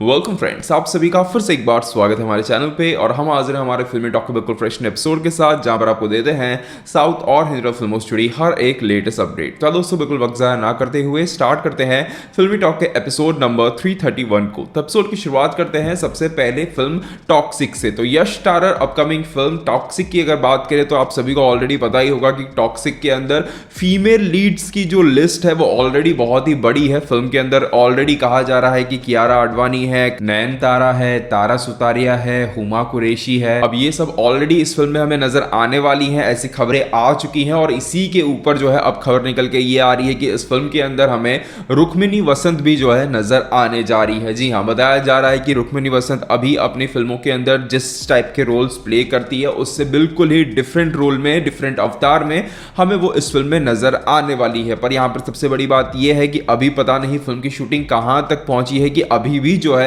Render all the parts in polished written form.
Welcome friends, आप सभी का फिर से एक बार स्वागत है हमारे चैनल पे। और हम हाजिर हैं हमारे फिल्मी टॉक के बिल्कुल फ्रेश एपिसोड के साथ, जहां पर आपको देते हैं साउथ और हिंदी फिल्मों से जुड़ी हर एक लेटेस्ट अपडेट। तो दोस्तों, बिल्कुल वक्त ज़ाया ना करते हुए स्टार्ट करते हैं फिल्मी टॉक के एपिसोड नंबर 331 को। तो एपिसोड की शुरुआत करते हैं सबसे पहले फिल्म टॉक्सिक से। तो यश स्टारर अपकमिंग फिल्म टॉक्सिक की अगर बात करें तो आप सभी को ऑलरेडी पता ही होगा कि टॉक्सिक के अंदर फीमेल लीड्स की जो लिस्ट है वो ऑलरेडी बहुत ही बड़ी है। फिल्म के अंदर ऑलरेडी कहा जा रहा है कि कियारा आडवाणी है, नयनतारा है, तारा सुतारिया है, हुमा कुरैशी है। अब ये सब ऑलरेडी इस फिल्म में हमें नजर आने वाली हैं, ऐसी खबरें आ चुकी हैं। और इसी के ऊपर जो है अब खबर निकल के ये आ रही है कि इस फिल्म के अंदर हमें रुक्मिणी वसंत भी जो है नजर आने जा रही है। जी हाँ, बताया जा रहा है कि रुक्मिणी वसंत अभी अपनी फिल्मों के अंदर जिस टाइप के रोल्स प्ले करती है उससे बिल्कुल ही डिफरेंट रोल में, डिफरेंट अवतार में हमें वो इस फिल्म में नजर आने वाली है। पर यहाँ पर सबसे बड़ी बात यह है कि अभी पता नहीं फिल्म की शूटिंग कहां तक पहुंची है, कि अभी भी जो है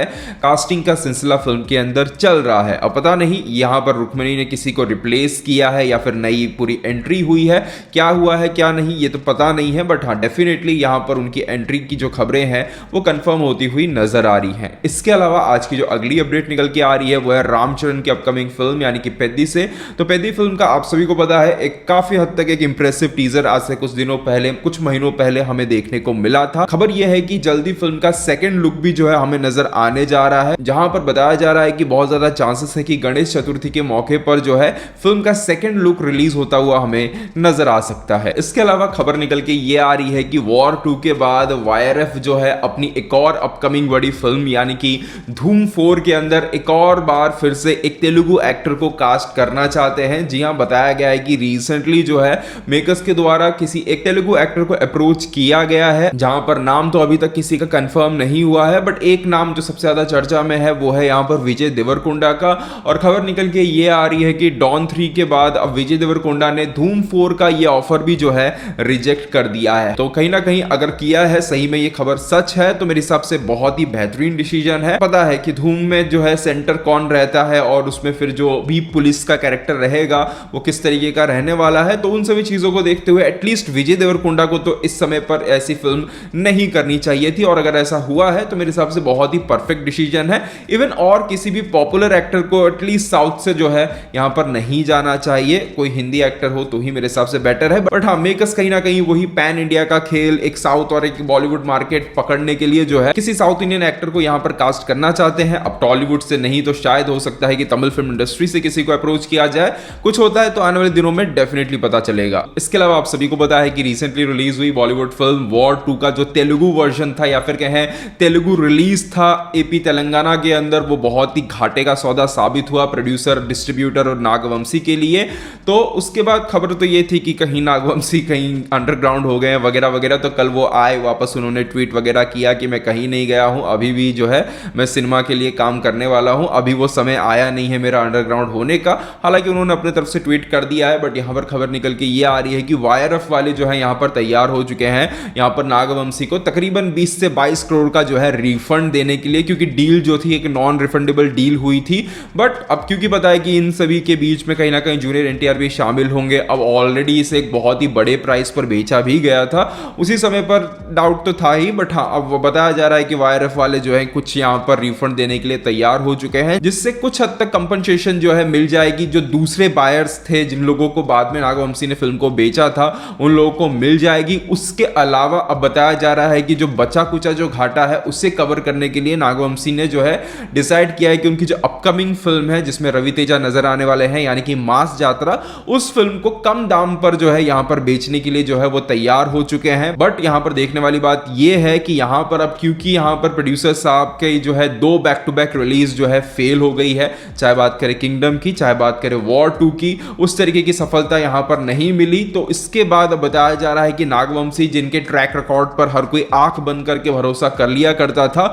कास्टिंग का सिलसिला फिल्म के अंदर चल रहा है। अब पता नहीं यहां पर रुक्मिणी ने किसी को रिप्लेस किया है या फिर नई पूरी एंट्री हुई है, क्या हुआ है क्या नहीं ये तो पता नहीं है। बट हाँ, डेफिनेटली यहां पर उनकी एंट्री की जो खबरें हैं वो कंफर्म होती हुई नजर आ रही हैं। इसके अलावा आज की जो अगली अपडेट निकल के आ रही है वो है रामचरण की अपकमिंग फिल्म यानी कि पेद्दी से। तो पेद्दी फिल्म का आप सभी को पता है एक काफी हद तक एक इंप्रेसिव टीजर आज से कुछ दिनों पहले, कुछ महीनों पहले हमें देखने को मिला था। खबर यह है कि जल्दी फिल्म का सेकेंड लुक भी जो है हमें नजर आने जा रहा है, जहां पर बताया जा रहा है कि बहुत ज्यादा चांसेस है कि गणेश चतुर्थी के मौके पर जो है फिल्म का सेकंड लुक रिलीज होता हुआ हमें नजर आ सकता है। इसके अलावा खबर निकल के ये आ रही है कि वॉर 2 के बाद वाईआरएफ जो है अपनी एक और अपकमिंग बड़ी फिल्म यानी कि धूम 4 के अंदर एक और बार फिर से एक तेलुगु एक्टर को कास्ट करना चाहते हैं। जी हां, बताया गया है कि रिसेंटली जो है मेकर्स के द्वारा किसी एक तेलुगु एक्टर को अप्रोच किया गया है, जहां पर नाम तो अभी तक किसी का कंफर्म नहीं हुआ है। बट एक नाम जो सबसे ज्यादा चर्चा में है वो है यहां पर विजय देवरकोंडा का। और खबर निकल के ये आ रही है कि डॉन 3 के बाद अब विजय देवरकोंडा ने धूम 4 का ये ऑफर भी जो है रिजेक्ट कर दिया है। तो कहीं ना कहीं अगर किया है सही में ये खबर सच है तो मेरे हिसाब से बहुत ही बेहतरीन डिसीजन है। पता है कि धूम में जो है सेंटर कौन रहता है और उसमें फिर जो भी पुलिस का कैरेक्टर रहेगा वो किस तरीके का रहने वाला है। तो उन सभी चीजों को देखते हुए एटलीस्ट विजय देवरकोंडा को तो इस समय पर ऐसी फिल्म नहीं करनी चाहिए थी। और अगर ऐसा हुआ है तो मेरे हिसाब से बहुत ही परफेक्ट डिसीजन है। इवन और किसी भी पॉपुलर एक्टर को एटलीस्ट साउथ से जो है यहां पर नहीं जाना चाहिए। कोई हिंदी एक्टर हो तो ही मेरे हिसाब से बेटर है। बट हाँ, मेकर्स कहीं ना कहीं वही पैन इंडिया का खेल, एक साउथ और एक बॉलीवुड मार्केट पकड़ने के लिए जो है किसी साउथ इंडियन एक्टर को यहां पर कास्ट करना चाहते हैं। अब टॉलीवुड से नहीं तो शायद हो सकता है कि तमिल फिल्म इंडस्ट्री से किसी को अप्रोच किया जाए। कुछ होता है तो आने वाले दिनों में डेफिनेटली पता चलेगा। इसके अलावा आप सभी को पता है कि रिसेंटली रिलीज हुई बॉलीवुड फिल्म वॉर 2 का जो तेलुगु वर्जन था या फिर कहें तेलुगु रिलीज था एपी तेलंगाना के अंदर, वो बहुत ही घाटे का सौदा साबित हुआ प्रोड्यूसर, डिस्ट्रीब्यूटर और नागवंशी के लिए। तो उसके बाद खबर तो ये थी कि कहीं नागवंशी कहीं अंडरग्राउंड हो गए वगैरह वगैरह। तो कल वो आए वापस, उन्होंने ट्वीट वगैरह किया कि मैं कहीं नहीं गया हूं, अभी भी जो है मैं सिनेमा के लिए काम करने वाला हूं, अभी वो समय आया नहीं है मेरा अंडरग्राउंड होने का। हालांकि उन्होंने अपनी तरफ से ट्वीट कर दिया है। बट यहां पर खबर निकल के ये आ रही है कि वाईआरएफ वाले जो है यहां पर तैयार हो चुके हैं यहां पर नागवंशी को तकरीबन 20 से 22 करोड़ का जो है रिफंड देने के लिए, क्योंकि डील जो थी एक नॉन रिफंडेबल डील हुई थी। बट अब क्योंकि पता है कि इन सभी के बीच में कहीं ना कहीं जूनियर एनटीआर भी शामिल होंगे, अब ऑलरेडी इसे एक बहुत ही बड़े प्राइस पर बेचा भी गया था, उसी समय पर डाउट तो था ही। बट हाँ, अब वो बताया जा रहा है कि वाईआरएफ वाले जो है कुछ यहां पर रिफंड देने के लिए तैयार हो चुके हैं, जिससे कुछ हद तक कंपनसेशन जो है मिल जाएगी। जो दूसरे बायर्स थे, जिन लोगों को बाद में नागवंशी ने फिल्म को बेचा था, उन लोगों को मिल जाएगी। उसके अलावा अब बताया जा रहा है कि जो बचा कुचा जो घाटा है उसे कवर करने के लिए नागवंशी ने जो है डिसाइड किया है कि उनकी जो अपकमिंग फिल्म है जिसमें रवि तेजा नजर आने वाले हैं यानी कि मास यात्रा, उस फिल्म को कम दाम पर जो है यहां पर बेचने के लिए जो है वो तैयार हो चुके हैं। बट यहां पर देखने वाली बात यह है कि यहां पर अब क्योंकि यहां पर प्रोड्यूसर साहब के जो है 2 बैक टू बैक रिलीज जो है फेल हो गई है, चाहे बात करें किंगडम की, चाहे बात करें वॉर 2 की, उस तरीके की सफलता यहां पर नहीं मिली। तो इसके बाद बताया जा रहा है कि नागवंशी, जिनके ट्रैक रिकॉर्ड पर हर कोई आंख बंद करके भरोसा कर लिया करता था,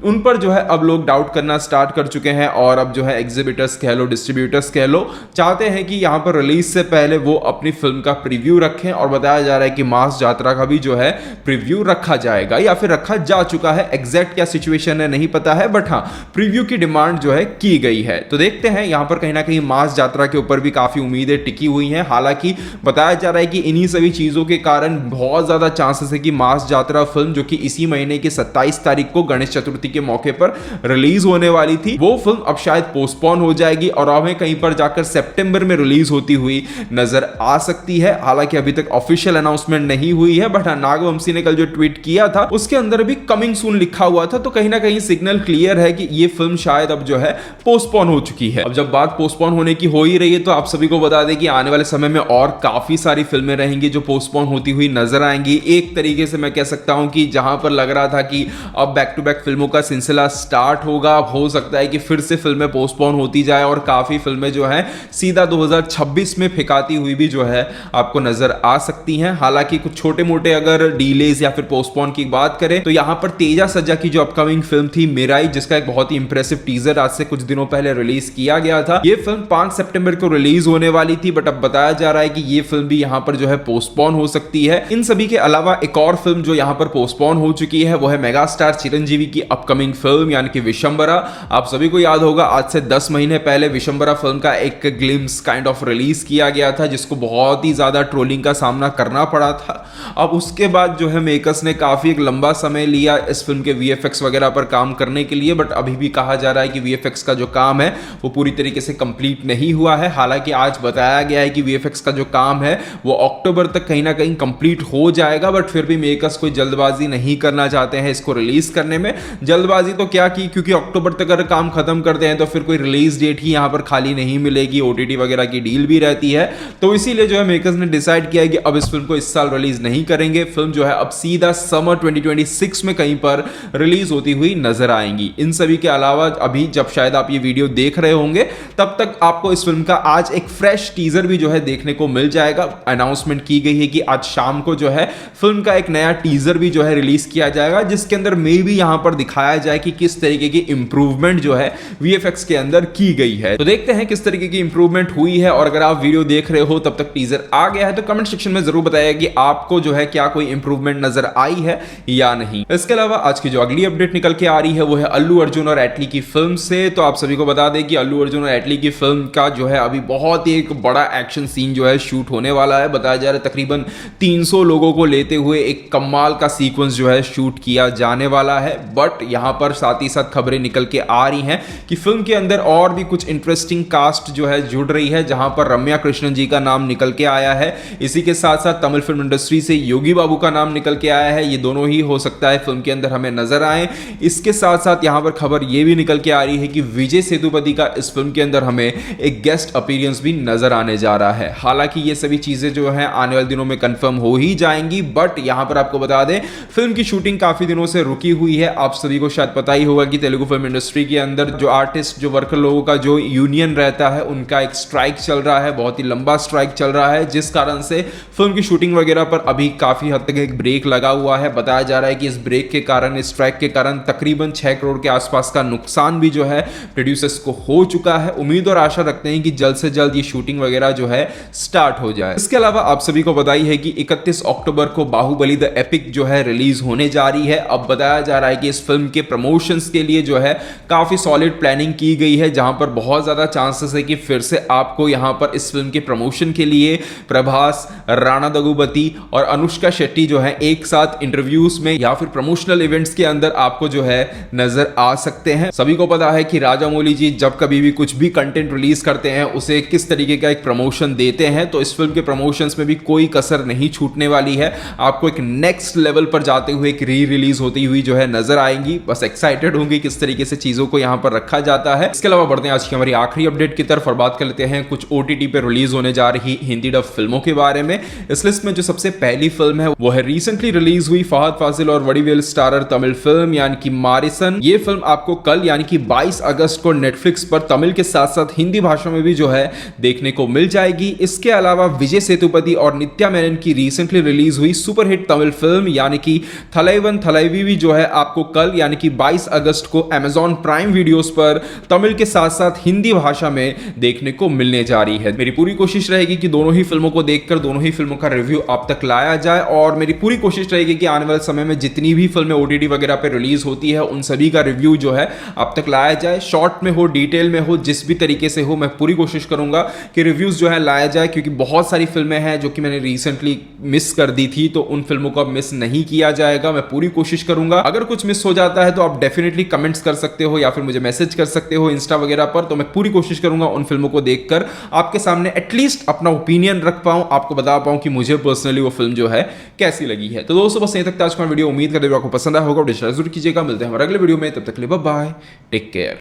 उन पर जो है अब लोग डाउट करना स्टार्ट कर चुके हैं। और अब जो है एग्जीबिटर्स कह लो, डिस्ट्रीब्यूटर्स कह लो, चाहते हैं कि यहां पर रिलीज से पहले वो अपनी फिल्म का प्रीव्यू रखें। और बताया जा रहा है कि मास यात्रा का भी जो है प्रीव्यू रखा जाएगा या फिर रखा जा चुका है। एग्जैक्ट क्या सिचुएशन है नहीं पता है, बट हाँ, प्रीव्यू की डिमांड जो है की गई है। तो देखते हैं, यहां पर कहीं ना कहीं मास यात्रा के ऊपर भी काफी उम्मीदें टिकी हुई हैं। हालांकि बताया जा रहा है कि इन्हीं सभी चीजों के कारण बहुत ज्यादा चांसेस है कि मास यात्रा फिल्म, जो कि इसी महीने की 27 तारीख को गणेश चतुर्थी छुट्टी के मौके पर रिलीज होने वाली थी, वो फिल्म अब शायद पोस्टपोन हो जाएगी और हमें कहीं पर जाकर सितंबर में रिलीज होती हुई नजर आ सकती है। हालांकि अभी तक ऑफिशियल अनाउंसमेंट नहीं हुई है, बट नागवंशी ने कल जो ट्वीट किया था उसके अंदर भी कमिंग सून लिखा हुआ था, तो कहीं ना कहीं सिग्नल क्लियर है कि ये फिल्म शायद अब जो है पोस्टपोन हो चुकी है। अब जब बात पोस्टपोन होने की हो ही रही है तो आप सभी को बता दें कि आने वाले समय में और काफी सारी फिल्में रहेंगी जो पोस्टपोन होती हुई नजर आएंगी। एक तरीके से मैं कह सकता हूं कि जहां पर लग रहा था कि अब बैक टू बैक फिल्मों का सिलसिला स्टार्ट होगा, अब हो सकता है कि फिर से फिल्में पोस्टपोन होती जाए और काफी फिल्में जो है सीधा 2026 में फेंकाती हुई भी जो है आपको नजर आ सकती हैं। हालांकि कुछ छोटे मोटे अगर डिलेज या फिर पोस्टपोन की बात करें तो यहां पर तेजा सज्जा की जो अपकमिंग फिल्म थी मिराई, जिसका एक बहुत ही इंप्रेसिव टीजर आज से कुछ दिनों पहले रिलीज किया गया था, ये फिल्म 5 सितंबर को रिलीज होने वाली थी, बट अब बताया जा रहा है कि ये फिल्म भी यहां पर जो है पोस्टपोन हो सकती है। इन सभी के अलावा एक और फिल्म जो यहां पर पोस्टपोन हो चुकी है वो है मेगा स्टार चिरंजीवी की अपकमिंग फिल्म यानी कि विशंबरा। आप सभी को याद होगा आज से 10 महीने पहले विशंबरा फिल्म का एक ग्लिम्स काइंड ऑफ रिलीज किया गया था, जिसको बहुत ही ज्यादा ट्रोलिंग का सामना करना पड़ा था। अब उसके बाद जो है मेकर्स ने काफी एक लंबा समय लिया इस फिल्म के वीएफएक्स वगैरह पर काम करने के लिए, बट अभी भी कहा जा रहा है कि वीएफएक्स का जो काम है वो पूरी तरीके से कंप्लीट नहीं हुआ है। हालांकि आज बताया गया है कि वीएफएक्स का जो काम है वो अक्टूबर तक कहीं ना कहीं कंप्लीट हो जाएगा, बट फिर भी मेकर्स कोई जल्दबाजी नहीं करना चाहते हैं इसको रिलीज करने में। जल्दबाजी तो क्या की, क्योंकि अक्टूबर तक अगर काम खत्म करते हैं तो फिर कोई रिलीज डेट ही यहां पर खाली नहीं मिलेगी, ओटीटी वगैरह की डील भी रहती है, तो इसीलिए जो है मेकर्स ने डिसाइड किया है कि अब इस फिल्म को इस साल रिलीज नहीं करेंगे। फिल्म जो है अब सीधा समर 2026 में कहीं पर रिलीज होती हुई नजर आएंगी। इन सभी के अलावा अभी जब शायद आप ये वीडियो देख रहे होंगे तब तक आपको इस फिल्म का आज एक फ्रेश टीजर भी जो है देखने को मिल जाएगा। अनाउंसमेंट की गई है कि आज शाम को जो है फिल्म का एक नया टीजर भी जो है रिलीज किया जाएगा, जिसके अंदर मे भी यहां पर दिखाया जाए कि किस तरीके की इंप्रूवमेंट जो है वीएफएक्स के अंदर की गई है। तो देखते हैं किस तरीके की इंप्रूवमेंट हुई है, और अगर आप वीडियो देख रहे हो तब तक टीजर आ गया है तो कमेंट सेक्शन में जरूर बताइए कि आपको जो है क्या कोई इंप्रूवमेंट नजर आई है या नहीं। इसके अलावा आज की जो अगली अपडेट निकल के आ रही है वो है अल्लू अर्जुन और एटली की फिल्म से। तो आप सभी को बता दें कि अल्लू अर्जुन और एटली की फिल्म का जो है अभी बहुत ही एक बड़ा एक्शन सीन जो है शूट होने वाला है। बताया जा रहा है तकरीबन 300 लोगों को लेते हुए एक कमाल का सीक्वेंस जो है शूट किया जाने वाला है, बट यहां पर साथ ही साथ खबरें निकल के आ रही हैं कि फिल्म के अंदर और भी कुछ इंटरेस्टिंग कास्ट जो है जुड़ रही है, जहां पर रम्या कृष्णन जी का नाम निकल के आया है। इसी के साथ साथ तमिल फिल्म इंडस्ट्री से योगी बाबू का नाम निकल के आया है। ये दोनों ही हो सकता है फिल्म के अंदर हमें नजर आए। इसके साथ साथ यहां पर खबर यह भी निकल के आ रही है कि विजय सेतुपति का इस फिल्म के अंदर हमें एक गेस्ट अपीयरेंस भी नजर आने जा रहा है। हालांकि ये सभी चीजें जो है आने वाले दिनों में कंफर्म हो ही जाएंगी, बट यहां पर आपको बता दें फिल्म की शूटिंग काफी दिनों से रुकी हुई है। आप सभी को शायद पता ही होगा कि तेलुगु फिल्म इंडस्ट्री के अंदर जो आर्टिस्ट जो वर्कर लोगों का जो यूनियन रहता है उनका एक स्ट्राइक चल रहा है, बहुत ही लंबा स्ट्राइक चल रहा है, जिस कारण से फिल्म की शूटिंग वगैरह पर अभी काफी हद तक एक ब्रेक लगा हुआ है। बताया जा रहा है कि इस ब्रेक के कारण, इस स्ट्राइक के कारण तकरीबन 6 करोड़ के आसपास का नुकसान भी जो है प्रोड्यूसर्स को हो चुका है। उम्मीद और आशा रखते हैं कि जल्द से जल्द ये शूटिंग वगैरह जो है स्टार्ट हो जाए। इसके अलावा आप सभी को बधाई है कि 31 अक्टूबर को बाहुबली द एपिक जो है रिलीज होने जा रही है। अब बताया जा रहा है कि इस फिल्म के प्रमोशंस के लिए जो है काफी सॉलिड प्लानिंग की गई है, जहां पर बहुत ज्यादा चांसेस है कि फिर से आपको यहां पर इस फिल्म के प्रमोशन के लिए प्रभास, राणा दगुपति और अनुष्का शेट्टी जो है एक साथ इंटरव्यूज में या फिर प्रमोशनल इवेंट्स के अंदर आपको जो है नजर आ सकते हैं। सभी को पता है कि राजामौली जी जब कभी भी कुछ भी कंटेंट रिलीज करते हैं उसे किस तरीके का एक प्रमोशन देते हैं, तो इस फिल्म के प्रमोशंस में भी कोई कसर नहीं छूटने वाली है। आपको एक नेक्स्ट लेवल पर जाते हुए एक री रिलीज होती हुई जो है नजर आएंगी। बस एक्साइटेड होंगे किस तरीके से चीजों को यहां पर रखा जाता है। इसके अलावा बढ़ते हैं आज की हमारी आखिरी अपडेट की तरफ और बात कर लेते हैं कुछ ओटीटी पे रिलीज होने जा रही हिंदी डब फिल्मों के बारे में। इस लिस्ट में जो सबसे पहली फिल्म है वो है रिसेंटली रिलीज हुई फहद फासिल और वडीवेल स्टारर तमिल फिल्म यानी कि मारिसन। ये फिल्म आपको कल यानी कि 22 अगस्त को नेटफ्लिक्स पर तमिल के साथ साथ हिंदी भाषा में भी जो है देखने को मिल जाएगी। इसके अलावा विजय सेतुपति और नित्या मेनन की रिसेंटली रिलीज हुई सुपरहिट तमिल फिल्म यानी कि थलाइवन थलाइवी भी जो है आपको कल यानी कि 22 अगस्त को Amazon प्राइम वीडियोस पर तमिल के साथ साथ हिंदी भाषा में देखने को मिलने जा रही है। मेरी पूरी कोशिश रहेगी कि दोनों ही फिल्मों को देखकर दोनों ही फिल्मों का रिव्यू आप तक लाया जाए, और मेरी पूरी कोशिश रहेगी कि आने वाले समय में जितनी भी फिल्में ओटीटी वगैरह पे रिलीज होती है उन सभी का रिव्यू जो है आप तक लाया जाए। शॉर्ट में हो, डिटेल में हो, जिस भी तरीके से हो, मैं पूरी कोशिश करूंगा कि रिव्यूज जो है लाया जाए, क्योंकि बहुत सारी फिल्में हैं जो कि मैंने रिसेंटली मिस कर दी थी, तो उन फिल्मों को अब मिस नहीं किया जाएगा। मैं पूरी कोशिश करूंगा, अगर कुछ मिस हो जाता आता है तो आप डेफिनेटली कमेंट्स कर सकते हो या फिर मुझे मैसेज कर सकते हो इंस्टा वगैरह पर, तो मैं पूरी कोशिश करूंगा उन फिल्मों को देखकर आपके सामने एटलीस्ट अपना ओपिनियन रख पाऊं, आपको बता पाऊं कि मुझे पर्सनली वो फिल्म जो है कैसी लगी है। तो दोस्तों बस यहीं तक था आज का वीडियो, उम्मीद करते हुए आपको पसंद आया होगा, जरूर कीजिएगा। मिलते हैं हमारे अगले वीडियो में, तब तक के लिए बाय बाय, टेक केयर।